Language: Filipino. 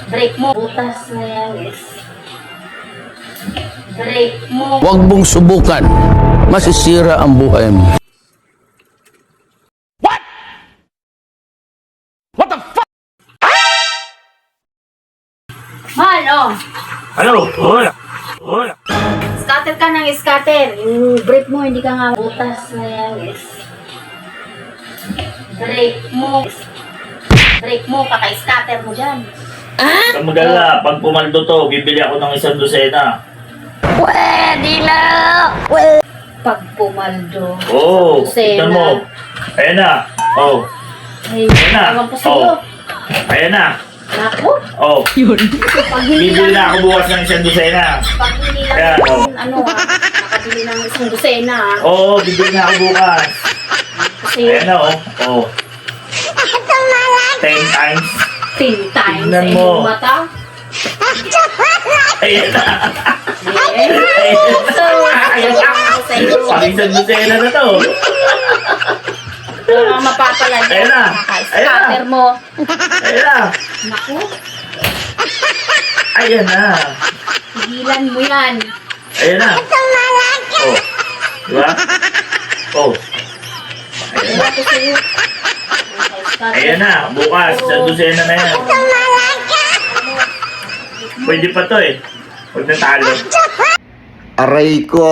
Break mo. Butas na yan, guys. Break mo. Huwag mong subukan. Masisira ang buhay mo. Mahal, oh. Ano? Hola. Hola. Scatter ka ng scatter. Yung break mo, hindi ka nga butas na yan, guys. Break mo. Break mo, paka-scatter mo dyan. Huwag mag-alala, pag pumaldo to, bibili ako ng 1 dosena. Pag pumaldo. Oo, Dosena. tignan mo. Ayan na. Oh, Ay, ayan na. ewan ko sa'yo. Ayan na. Naku. Oh, Pag hindi bibili lang, na ako bukas ng 1 dosena. pag hindi lang, Ayan, oh. ano nakabili ng 1 dosena, Oo, bibili na ako bukas. Kasi Ayan na, oh. Oh. 10 times. 10 times Tingnan sa mo. iyong mata. Ayan na. So, ayaw ako sa iyo. Pag 1 dosena na to. Wala kang mapapala dyan. Ayan na. Kaka-scatter mo. Ayan na. Naku, Ayan na. pigilan mo yan. Ayan na. Oh. Diba? Oh. Ayan na. Ayaw ko sa iyo. Ayan na. Bukas. 1 dosena na yan. Pwede pa to eh. Huwag natalo. Aray ko.